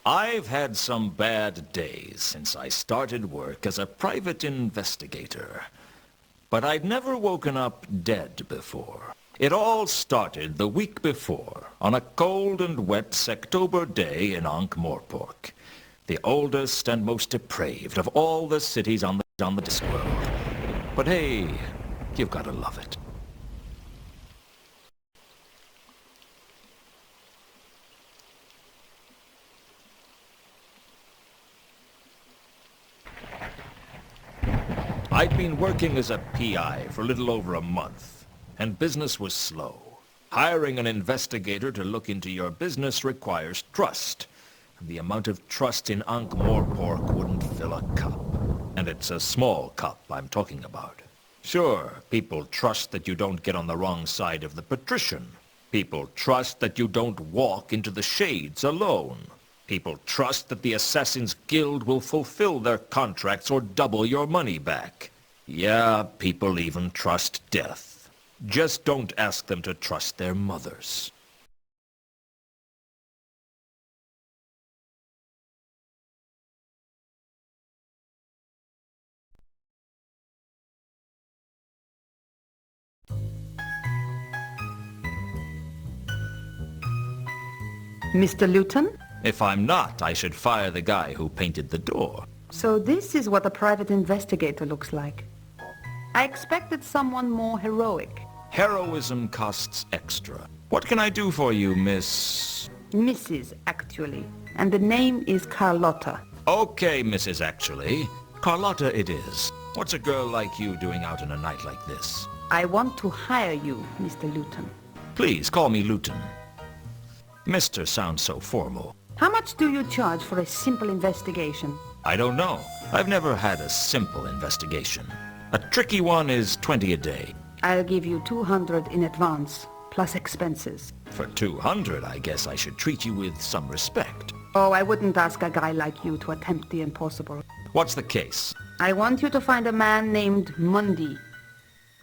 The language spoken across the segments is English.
I've had some bad days since I started work as a private investigator. But I'd never woken up dead before. It all started the week before, on a cold and wet Sectober day in Ankh-Morpork, the oldest and most depraved of all the cities on the Discworld. But hey, you've got to love it. I'd been working as a PI for a little over a month, and business was slow. Hiring an investigator to look into your business requires trust, and the amount of trust in Ankh-Morpork wouldn't fill a cup. And it's a small cup I'm talking about. Sure, people trust that you don't get on the wrong side of the patrician. People trust that you don't walk into the shades alone. People trust that the Assassin's Guild will fulfill their contracts or double your money back. Yeah, people even trust death. Just don't ask them to trust their mothers. Mr. Luton? If I'm not, I should fire the guy who painted the door. So this is what a private investigator looks like. I expected someone more heroic. Heroism costs extra. What can I do for you, Miss... Mrs. actually. And the name is Carlotta. Okay, Mrs. Actually. Carlotta it is. What's a girl like you doing out on a night like this? I want to hire you, Mr. Luton. Please, call me Luton. Mister sounds so formal. How much do you charge for a simple investigation? I don't know. I've never had a simple investigation. A tricky one is 20 a day. I'll give you 200 in advance, plus expenses. For 200, I guess I should treat you with some respect. Oh, I wouldn't ask a guy like you to attempt the impossible. What's the case? I want you to find a man named Mundy.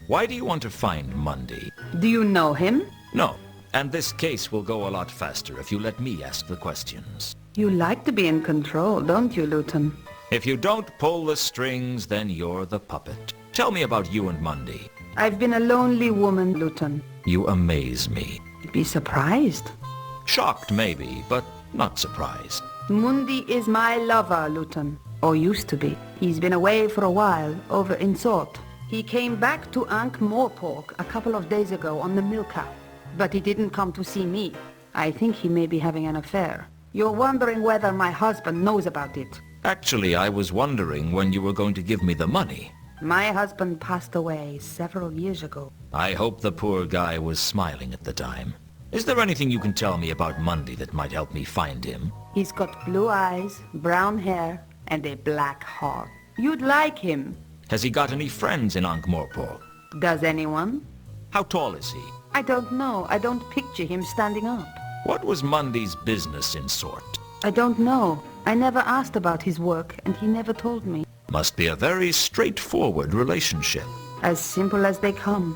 Why do you want to find Mundy? Do you know him? No. And this case will go a lot faster if you let me ask the questions. You like to be in control, don't you, Luton? If you don't pull the strings, then you're the puppet. Tell me about you and Mundy. I've been a lonely woman, Luton. You amaze me. Be surprised. Shocked, maybe, but not surprised. Mundy is my lover, Luton. Or used to be. He's been away for a while, over in Sort. He came back to Ankh-Morpork a couple of days ago on the Milka. But he didn't come to see me. I think he may be having an affair. You're wondering whether my husband knows about it. Actually, I was wondering when you were going to give me the money. My husband passed away several years ago. I hope the poor guy was smiling at the time. Is there anything you can tell me about Mundy that might help me find him? He's got blue eyes, brown hair, and a black heart. You'd like him. Has he got any friends in Ankh-Morpork? Does anyone? How tall is he? I don't know. I don't picture him standing up. What was Mundy's business in sort? I don't know. I never asked about his work, and he never told me. Must be a very straightforward relationship. As simple as they come.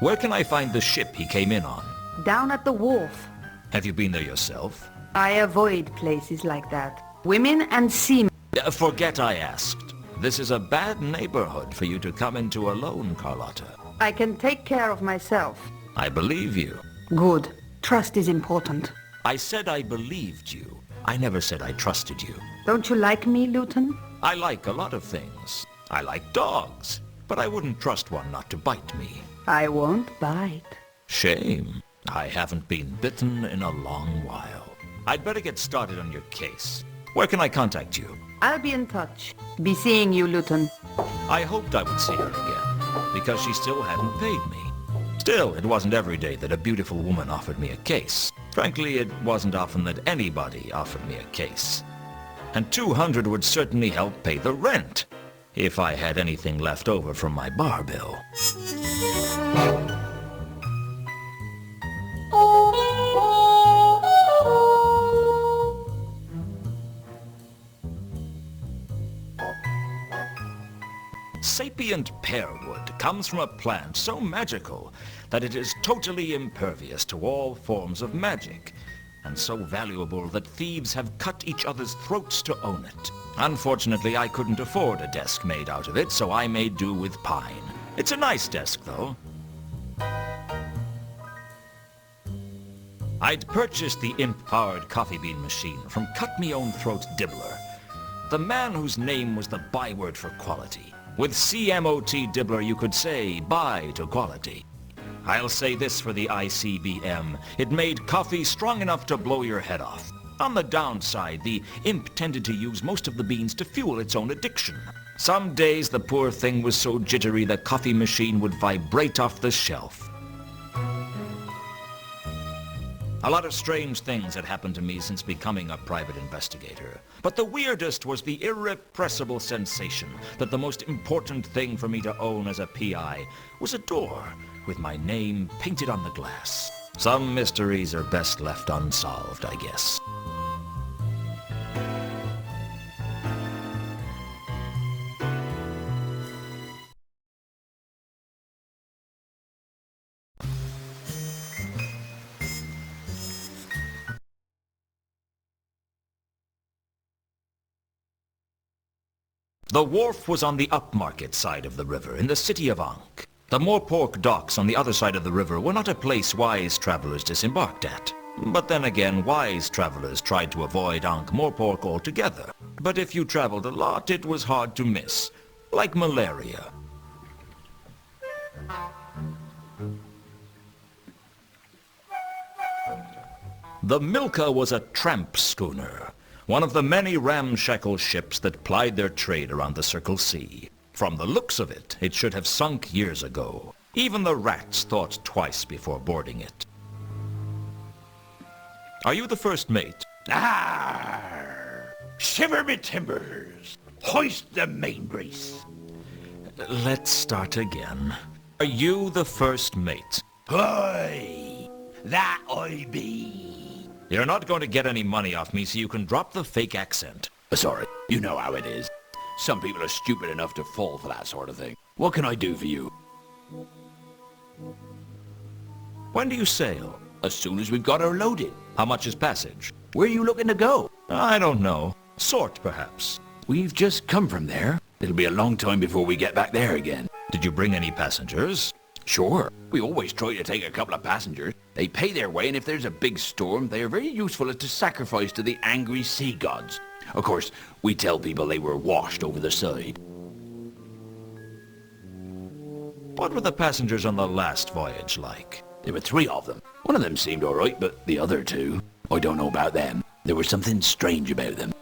Where can I find the ship he came in on? Down at the wharf. Have you been there yourself? I avoid places like that. Women and seamen. Forget I asked. This is a bad neighborhood for you to come into alone, Carlotta. I can take care of myself. I believe you. Good. Trust is important. I said I believed you. I never said I trusted you. Don't you like me, Luton? I like a lot of things. I like dogs, but I wouldn't trust one not to bite me. I won't bite. Shame. I haven't been bitten in a long while. I'd better get started on your case. Where can I contact you? I'll be in touch. Be seeing you, Luton. I hoped I would see her again, because she still hadn't paid me. Still, it wasn't every day that a beautiful woman offered me a case. Frankly, it wasn't often that anybody offered me a case. And 200 would certainly help pay the rent, if I had anything left over from my bar bill. Sapient pearwood comes from a plant so magical that it is totally impervious to all forms of magic, and so valuable that thieves have cut each other's throats to own it. Unfortunately, I couldn't afford a desk made out of it, so I made do with pine. It's a nice desk, though. I'd purchased the imp-powered coffee bean machine from Cut-Me-Own-Throat Dibbler, the man whose name was the byword for quality. With CMOT Dibbler, you could say bye to quality. I'll say this for the ICBM. It made coffee strong enough to blow your head off. On the downside, the imp tended to use most of the beans to fuel its own addiction. Some days the poor thing was so jittery the coffee machine would vibrate off the shelf. A lot of strange things had happened to me since becoming a private investigator. But the weirdest was the irrepressible sensation that the most important thing for me to own as a PI was a door with my name painted on the glass. Some mysteries are best left unsolved, I guess. The wharf was on the upmarket side of the river, in the city of Ankh. The Moorpork docks on the other side of the river were not a place wise travelers disembarked at. But then again, wise travelers tried to avoid Ankh-Morpork altogether. But if you traveled a lot, it was hard to miss, like malaria. The Milka was a tramp schooner, one of the many ramshackle ships that plied their trade around the Circle Sea. From the looks of it, it should have sunk years ago. Even the rats thought twice before boarding it. Are you the first mate? Arr! Shiver me timbers! Hoist the main brace! Let's start again. Are you the first mate? Aye, that I be. You're not going to get any money off me, so you can drop the fake accent. Sorry, you know how it is. Some people are stupid enough to fall for that sort of thing. What can I do for you? When do you sail? As soon as we've got her loaded. How much is passage? Where are you looking to go? I don't know. Sort, perhaps. We've just come from there. It'll be a long time before we get back there again. Did you bring any passengers? Sure. We always try to take a couple of passengers. They pay their way, and if there's a big storm, they are very useful as to sacrifice to the angry sea gods. Of course, we tell people they were washed over the side. What were the passengers on the last voyage like? There were 3 of them. One of them seemed all right, but the other 2, I don't know about them. There was something strange about them.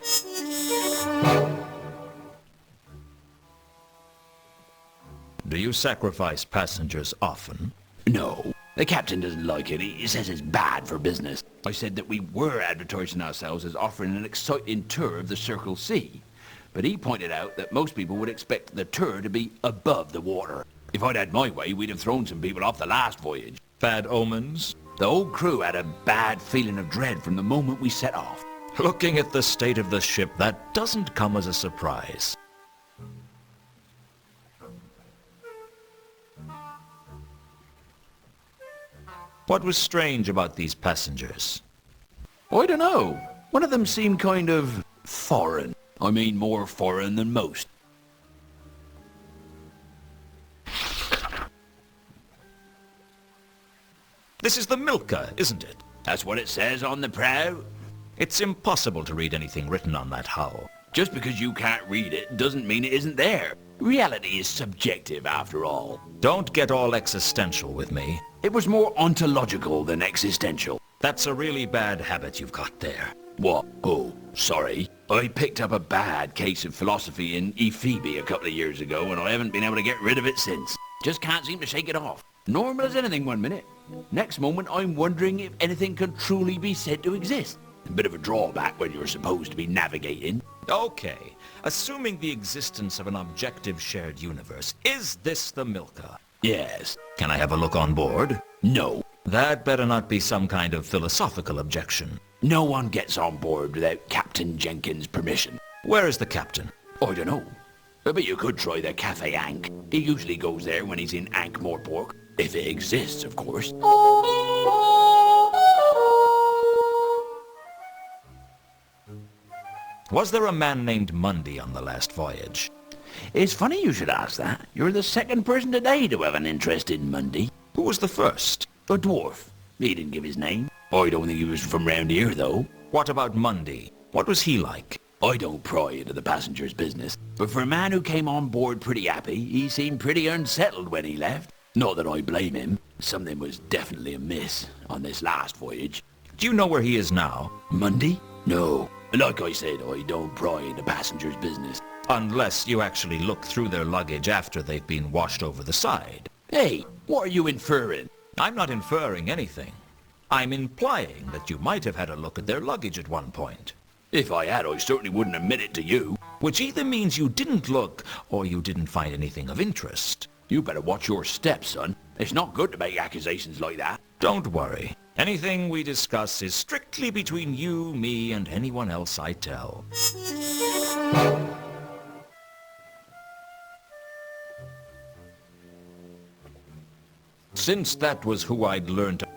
Do you sacrifice passengers often? No. The captain doesn't like it. He says it's bad for business. I said that we were advertising ourselves as offering an exciting tour of the Circle Sea. But he pointed out that most people would expect the tour to be above the water. If I'd had my way, we'd have thrown some people off the last voyage. Bad omens? The whole crew had a bad feeling of dread from the moment we set off. Looking at the state of the ship, that doesn't come as a surprise. What was strange about these passengers? I don't know. One of them seemed kind of foreign. I mean, more foreign than most. This is the Milka, isn't it? That's what it says on the prow. It's impossible to read anything written on that hull. Just because you can't read it doesn't mean it isn't there. Reality is subjective after all. Don't get all existential with me. It was more ontological than existential. That's a really bad habit you've got there. What? Oh, sorry. I picked up a bad case of philosophy in Ephoebe a couple of years ago, and I haven't been able to get rid of it since. Just can't seem to shake it off. Normal as anything one minute. Next moment, I'm wondering if anything can truly be said to exist. A bit of a drawback when you're supposed to be navigating. Okay, assuming the existence of an objective shared universe, is this the Milka? Yes. Can I have a look on board? No. That better not be some kind of philosophical objection. No one gets on board without Captain Jenkins' permission. Where is the captain? I don't know. But you could try the Cafe Ankh. He usually goes there when he's in Ankh-Morpork. If it exists, of course. Was there a man named Mundy on the last voyage? It's funny you should ask that. You're the second person today to have an interest in Mundy. Who was the first? A dwarf. He didn't give his name. I don't think he was from round here, though. What about Mundy? What was he like? I don't pry into the passenger's business, but for a man who came on board pretty happy, he seemed pretty unsettled when he left. Not that I blame him. Something was definitely amiss on this last voyage. Do you know where he is now? Mundy? No. Like I said, I don't pry into passengers' business. Unless you actually look through their luggage after they've been washed over the side. Hey, what are you inferring? I'm not inferring anything. I'm implying that you might have had a look at their luggage at one point. If I had, I certainly wouldn't admit it to you. Which either means you didn't look, or you didn't find anything of interest. You better watch your steps, son. It's not good to make accusations like that. Don't worry. Anything we discuss is strictly between you, me, and anyone else I tell. Since that was who I'd learned to...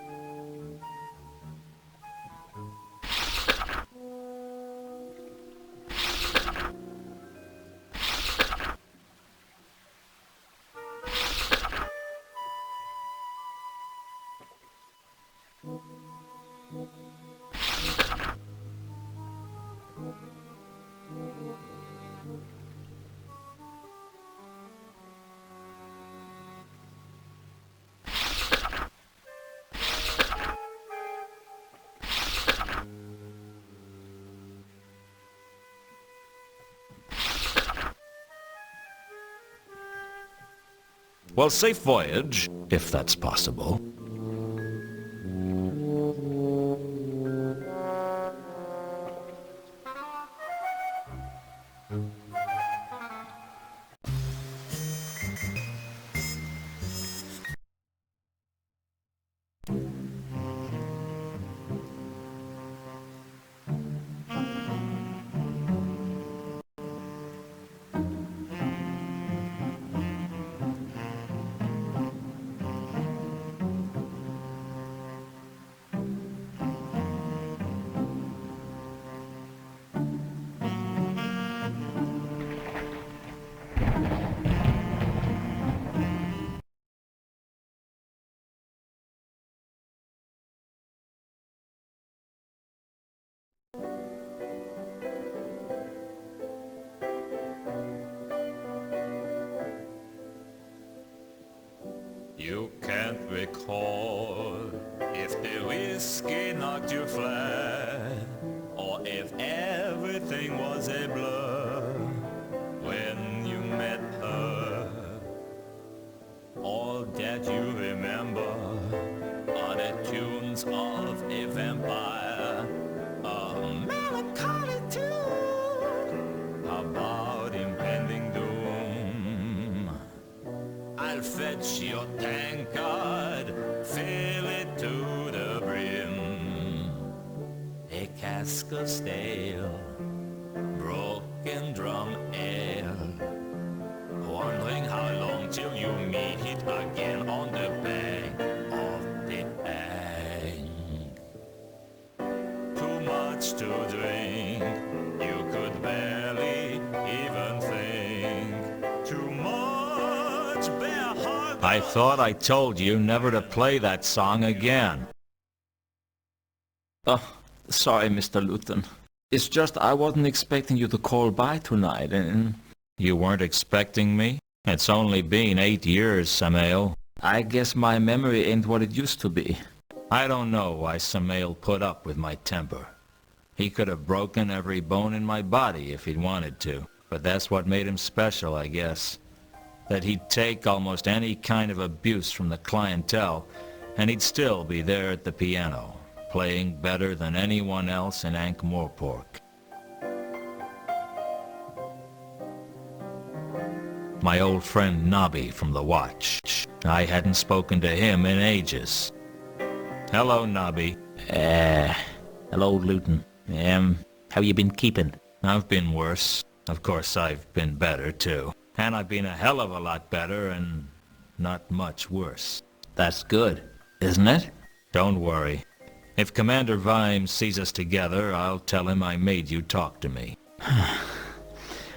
Well, safe voyage, if that's possible. You can't recall if the whiskey knocked you flat, or if everything was a blur when you met her. All that you remember are the tunes of a vampire, a melancholy tune about impending doom. I'll fetch your tankard, fill flask of stale, broken drum ale, wondering how long till you meet it again on the bank of the bank. Too much to drink, you could barely even think. Too much bare heart. I thought I told you never to play that song again. Oh, sorry, Mr. Luton. It's just I wasn't expecting you to call by tonight, and... You weren't expecting me? It's only been 8 years, Samael. I guess my memory ain't what it used to be. I don't know why Samael put up with my temper. He could have broken every bone in my body if he'd wanted to, but that's what made him special, I guess. That he'd take almost any kind of abuse from the clientele, and he'd still be there at the piano, playing better than anyone else in Ankh-Morpork. My old friend Nobby from the Watch. I hadn't spoken to him in ages. Hello, Nobby. Hello, Luton. How you been keeping? I've been worse. Of course, I've been better, too. And I've been a hell of a lot better and not much worse. That's good, isn't it? Don't worry. If Commander Vimes sees us together, I'll tell him I made you talk to me.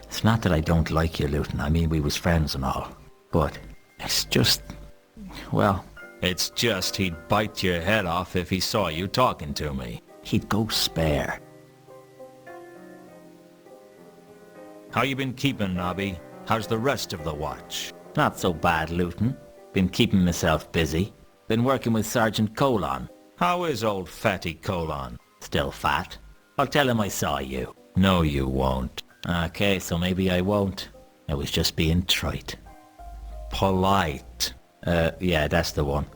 It's not that I don't like you, Luton. I mean, we was friends and all. But it's just... well... It's just he'd bite your head off if he saw you talking to me. He'd go spare. How you been keeping, Nobby? How's the rest of the Watch? Not so bad, Luton. Been keeping myself busy. Been working with Sergeant Colon. How is old Fatty Colon? Still fat. I'll tell him I saw you. No, you won't. Okay, so maybe I won't. I was just being trite. Polite. Yeah, that's the one.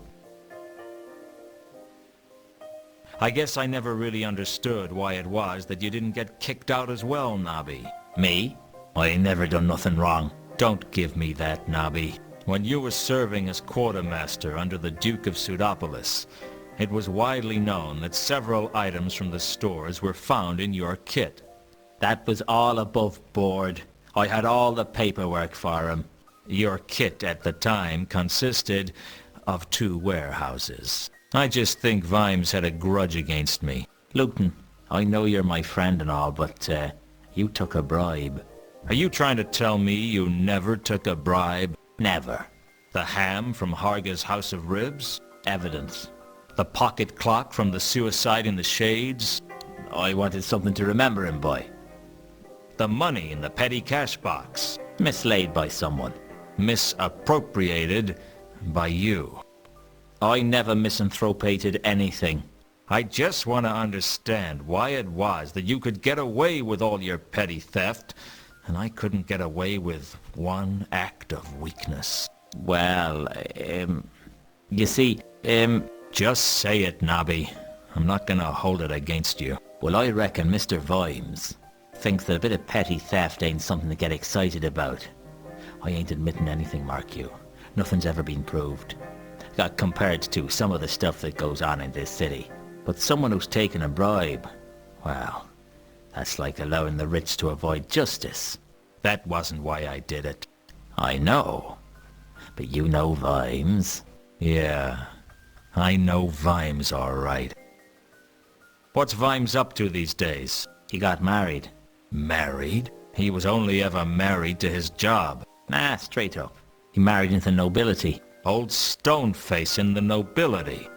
I guess I never really understood why it was that you didn't get kicked out as well, Nobby. Me? I ain't never done nothing wrong. Don't give me that, Nobby. When you were serving as quartermaster under the Duke of Pseudopolis, it was widely known that several items from the stores were found in your kit. That was all above board. I had all the paperwork for him. Your kit at the time consisted of 2 warehouses. I just think Vimes had a grudge against me. Luton, I know you're my friend and all, but you took a bribe. Are you trying to tell me you never took a bribe? Never. The ham from Harga's House of Ribs? Evidence. The pocket clock from the Suicide in the Shades? I wanted something to remember him by. The money in the petty cash box? Mislaid by someone. Misappropriated by you. I never misanthropated anything. I just want to understand why it was that you could get away with all your petty theft, and I couldn't get away with one act of weakness. Well, you see, Just say it, Nobby. I'm not gonna hold it against you. Well, I reckon Mr. Vimes thinks that a bit of petty theft ain't something to get excited about. I ain't admitting anything, mark you. Nothing's ever been proved. Got compared to some of the stuff that goes on in this city. But someone who's taken a bribe, well, that's like allowing the rich to avoid justice. That wasn't why I did it. I know. But you know Vimes. Yeah, I know Vimes all right. What's Vimes up to these days? He got married. Married? He was only ever married to his job. Nah, straight up. He married into nobility. Old Stoneface in the nobility.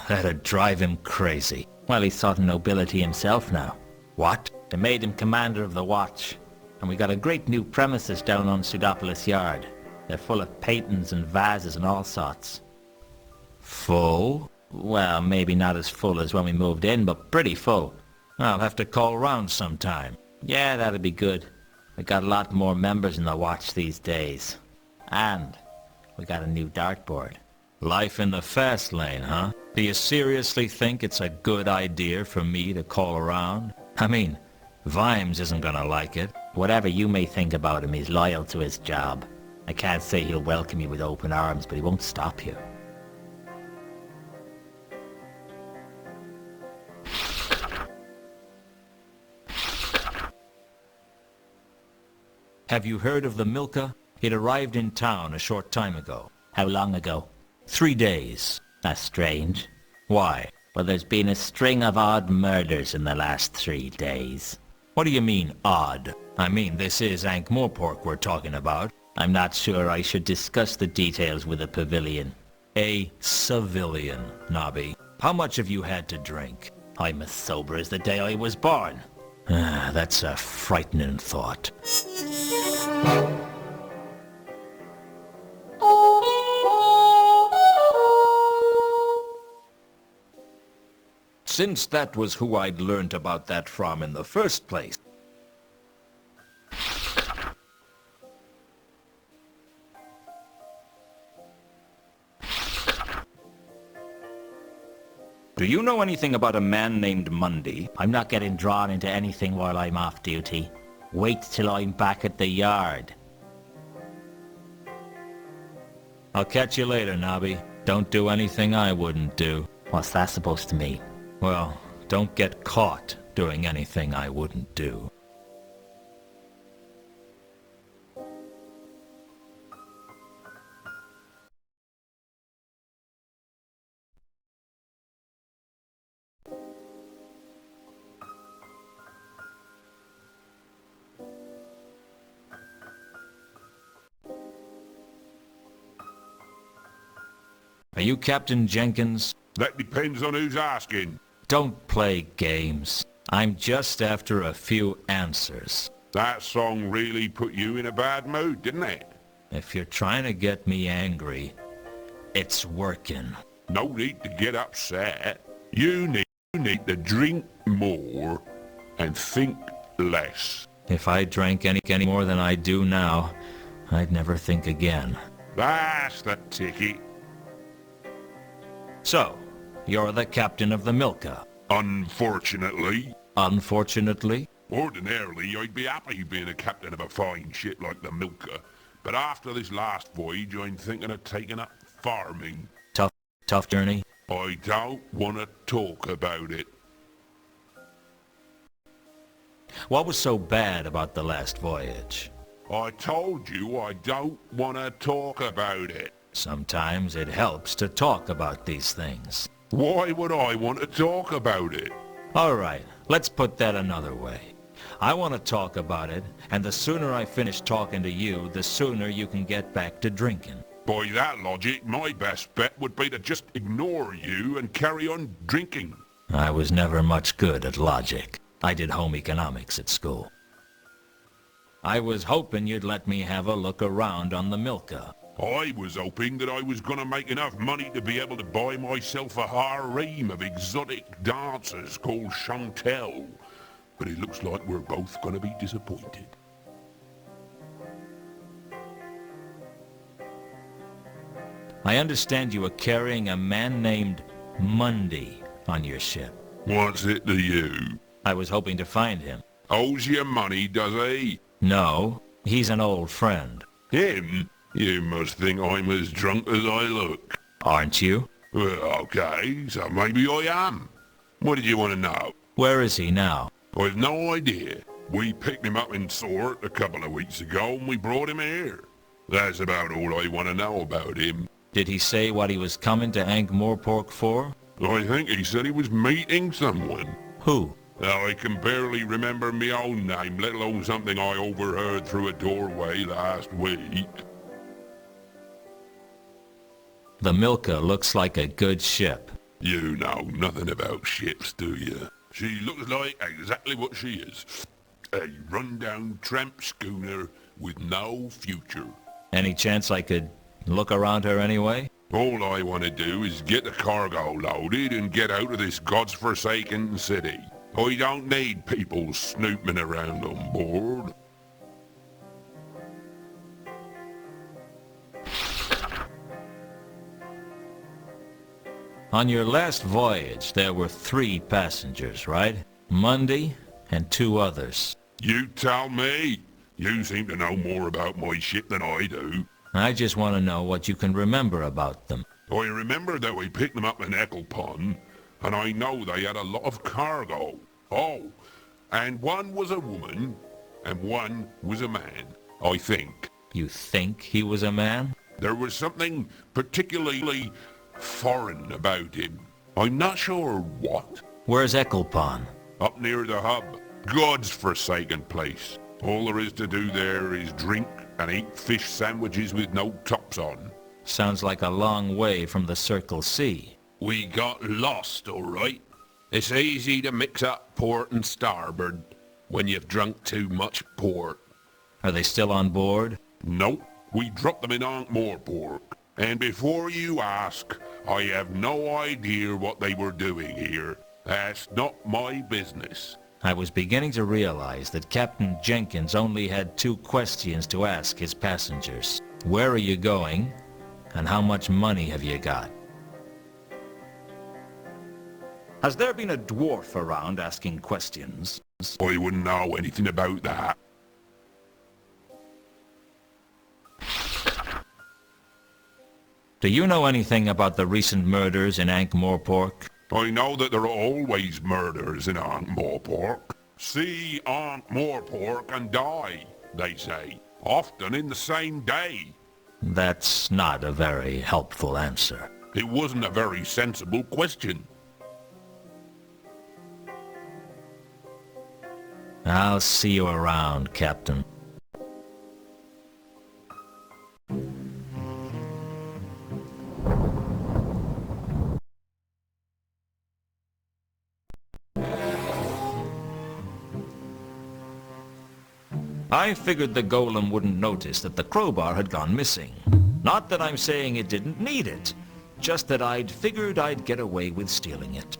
That'd drive him crazy. Well, he's sort of nobility himself now. What? They made him commander of the Watch. And we got a great new premises down on Pseudopolis Yard. They're full of paintings and vases and all sorts. Full? Well, maybe not as full as when we moved in, but pretty full. I'll have to call round sometime. Yeah, that'd be good. We got a lot more members in the Watch these days. And we got a new dartboard. Life in the fast lane, huh? Do you seriously think it's a good idea for me to call around? I mean, Vimes isn't gonna like it. Whatever you may think about him, he's loyal to his job. I can't say he'll welcome you with open arms, but he won't stop you. Have you heard of the Milka? It arrived in town a short time ago. How long ago? 3 days. That's strange. Why? Well, there's been a string of odd murders in the last 3 days. What do you mean, odd? I mean, this is Ankh-Morpork we're talking about. I'm not sure I should discuss the details with a pavilion. A civilian, Nobby. How much have you had to drink? I'm as sober as the day I was born. That's a frightening thought. Since that was who I'd learnt about that from in the first place. Do you know anything about a man named Mundy? I'm not getting drawn into anything while I'm off duty. Wait till I'm back at the yard. I'll catch you later, Nobby. Don't do anything I wouldn't do. What's that supposed to mean? Well, don't get caught doing anything I wouldn't do. Are you Captain Jenkins? That depends on who's asking. Don't play games. I'm just after a few answers. That song really put you in a bad mood, didn't it? If you're trying to get me angry, it's working. No need to get upset. You need to drink more and think less. If I drank any more than I do now, I'd never think again. That's the ticket. So, you're the captain of the Milka. Unfortunately. Unfortunately? Ordinarily, I'd be happy being a captain of a fine ship like the Milka. But after this last voyage, I'm thinking of taking up farming. Tough journey? I don't want to talk about it. What was so bad about the last voyage? I told you I don't want to talk about it. Sometimes it helps to talk about these things. Why would I want to talk about it? All right, let's put that another way. I want to talk about it, and the sooner I finish talking to you, the sooner you can get back to drinking. By that logic, my best bet would be to just ignore you and carry on drinking. I was never much good at logic. I did home economics at school. I was hoping you'd let me have a look around on the Milka. I was hoping that I was going to make enough money to be able to buy myself a harem of exotic dancers called Chantel. But it looks like we're both going to be disappointed. I understand you were carrying a man named Mundy on your ship. What's it to you? I was hoping to find him. Owes you money, does he? No, he's an old friend. Him? You must think I'm as drunk as I look. Aren't you? Well, okay, so maybe I am. What did you want to know? Where is he now? I've no idea. We picked him up in Sort a couple of weeks ago and we brought him here. That's about all I want to know about him. Did he say what he was coming to Ankh-Morpork for? I think he said he was meeting someone. Who? I can barely remember my own name, let alone something I overheard through a doorway last week. The Milka looks like a good ship. You know nothing about ships, do you? She looks like exactly what she is. A run-down tramp schooner with no future. Any chance I could look around her anyway? All I want to do is get the cargo loaded and get out of this god's-forsaken city. I don't need people snooping around on board. On your last voyage, there were 3 passengers, right? Mundy and 2 others. You tell me. You seem to know more about my ship than I do. I just want to know what you can remember about them. I remember that we picked them up in Ecclepon, and I know they had a lot of cargo. Oh, and one was a woman, and one was a man. I think. You think he was a man? There was something particularly foreign about him. I'm not sure what. Where's Ecclepon? Up near the hub. God's forsaken place. All there is to do there is drink and eat fish sandwiches with no tops on. Sounds like a long way from the Circle C. We got lost, all right. It's easy to mix up port and starboard when you've drunk too much port. Are they still on board? Nope. We dropped them in Ankh-Morpork. And before you ask, I have no idea what they were doing here. That's not my business. I was beginning to realize that Captain Jenkins only had 2 questions to ask his passengers. Where are you going? And how much money have you got? Has there been a dwarf around asking questions? I wouldn't know anything about that. Do you know anything about the recent murders in Ankh-Morpork? I know that there are always murders in Ankh-Morpork. See Ankh-Morpork and die, they say. Often in the same day. That's not a very helpful answer. It wasn't a very sensible question. I'll see you around, Captain. I figured the golem wouldn't notice that the crowbar had gone missing. Not that I'm saying it didn't need it, just that I'd figured I'd get away with stealing it.